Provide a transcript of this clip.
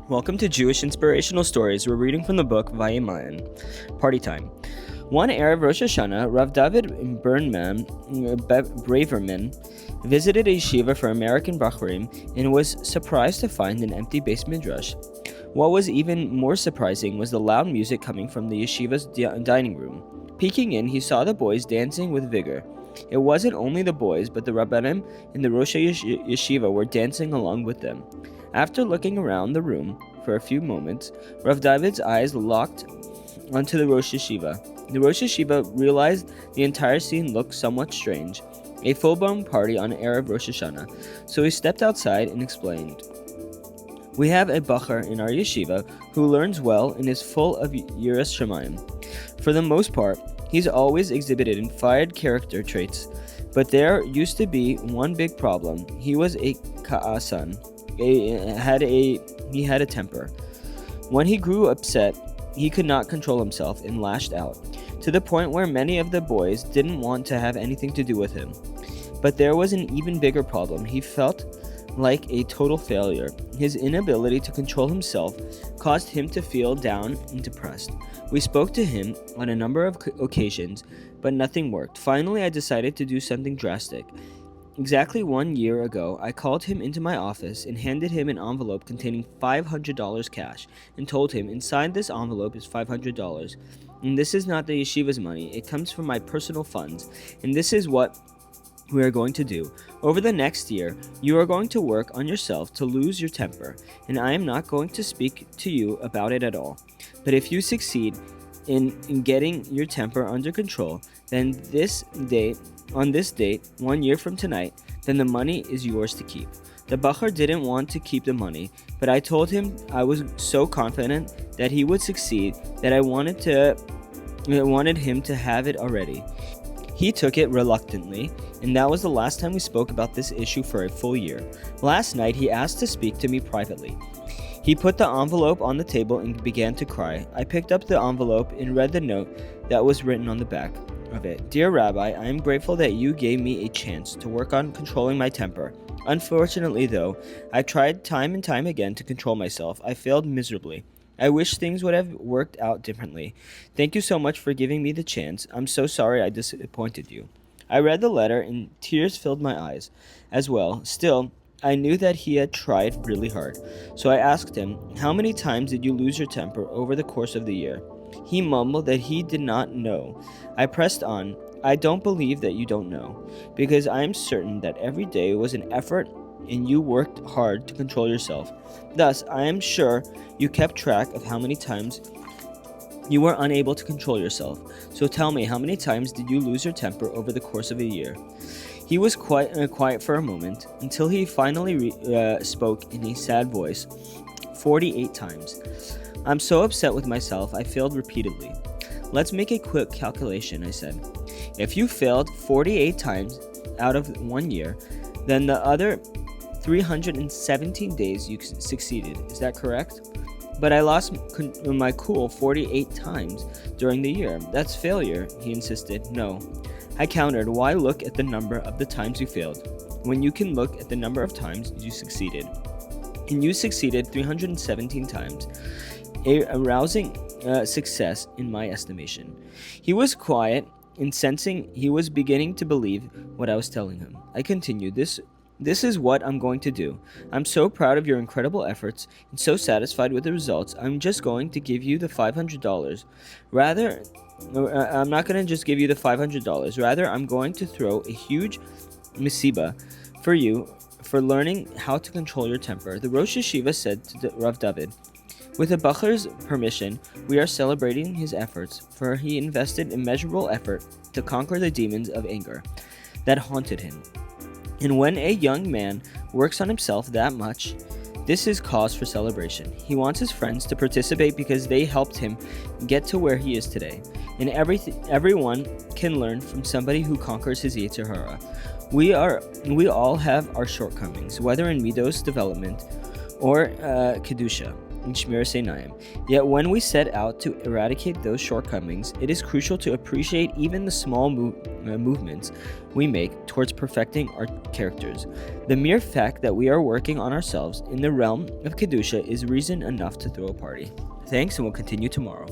Welcome to Jewish Inspirational Stories. We're reading from the book Vayimayan. Party time. One Erev Rosh Hashanah, Rav David Braverman visited a yeshiva for American Bachurim and was surprised to find an empty base midrash. What was even more surprising was the loud music coming from the yeshiva's dining room. Peeking in, he saw the boys dancing with vigor. It wasn't only the boys, but the Rabbanim in the Rosh Yeshiva were dancing along with them. After looking around the room for a few moments, Rav David's eyes locked onto the Rosh Yeshiva. The Rosh Yeshiva realized the entire scene looked somewhat strange, a full-blown party on Erev Rosh Hashanah, so he stepped outside and explained. We have a Bachar in our yeshiva who learns well and is full of Yiras Shamayim. For the most part, he's always exhibited inspired character traits, but there used to be one big problem. He was a ka'asan. He had a temper. When he grew upset, he could not control himself and lashed out, to the point where many of the boys didn't want to have anything to do with him. But there was an even bigger problem. He felt like a total failure. His inability to control himself caused him to feel down and depressed. We spoke to him on a number of occasions, but nothing worked. Finally, I decided to do something drastic. Exactly 1 year ago, I called him into my office and handed him an envelope containing $500 cash and told him inside this envelope is $500. And this is not the yeshiva's money. It comes from my personal funds. And this is what we are going to do. Over the next year, you are going to work on yourself to lose your temper, and I am not going to speak to you about it at all. But if you succeed in getting your temper under control, then on this date, 1 year from tonight, then the money is yours to keep. The Bachar didn't want to keep the money, but I told him I was so confident that he would succeed that I wanted him to have it already. He took it reluctantly, and that was the last time we spoke about this issue for a full year. Last night, he asked to speak to me privately. He put the envelope on the table and began to cry. I picked up the envelope and read the note that was written on the back of it. Dear Rabbi, I am grateful that you gave me a chance to work on controlling my temper. Unfortunately, though, I tried time and time again to control myself. I failed miserably. I wish things would have worked out differently. Thank you so much for giving me the chance. I'm so sorry I disappointed you. I read the letter and tears filled my eyes as well. Still, I knew that he had tried really hard. So I asked him, how many times did you lose your temper over the course of the year? He mumbled that he did not know. I pressed on. I don't believe that you don't know, because I am certain that every day was an effort and you worked hard to control yourself. Thus, I am sure you kept track of how many times you were unable to control yourself. So tell me, how many times did you lose your temper over the course of a year? He was quiet for a moment, until he finally spoke in a sad voice. 48 times. I'm so upset with myself, I failed repeatedly. Let's make a quick calculation, I said. If you failed 48 times out of 1 year, then the other 317 days you succeeded. Is that correct? But I lost my cool 48 times during the year. That's failure, he insisted. No. I countered, why look at the number of the times you failed, when you can look at the number of times you succeeded? And you succeeded 317 times. A rousing success in my estimation. He was quiet, and sensing he was beginning to believe what I was telling him, I continued, This is what I'm going to do. I'm so proud of your incredible efforts and so satisfied with the results. I'm just going to give you the $500. I'm not going to just give you the $500. Rather, I'm going to throw a huge misiba for you for learning how to control your temper. The Rosh Yeshiva said to Rav David, with the Bachar's permission, we are celebrating his efforts, for he invested immeasurable effort to conquer the demons of anger that haunted him. And when a young man works on himself that much, this is cause for celebration. He wants his friends to participate because they helped him get to where he is today. And everyone can learn from somebody who conquers his Yetzer Hara. We all have our shortcomings, whether in Midos development or Kedusha. and Shmiras Einayim. Yet when we set out to eradicate those shortcomings, it is crucial to appreciate even the small movements we make towards perfecting our characters. The mere fact that we are working on ourselves in the realm of Kedusha is reason enough to throw a party. Thanks, and we'll continue tomorrow.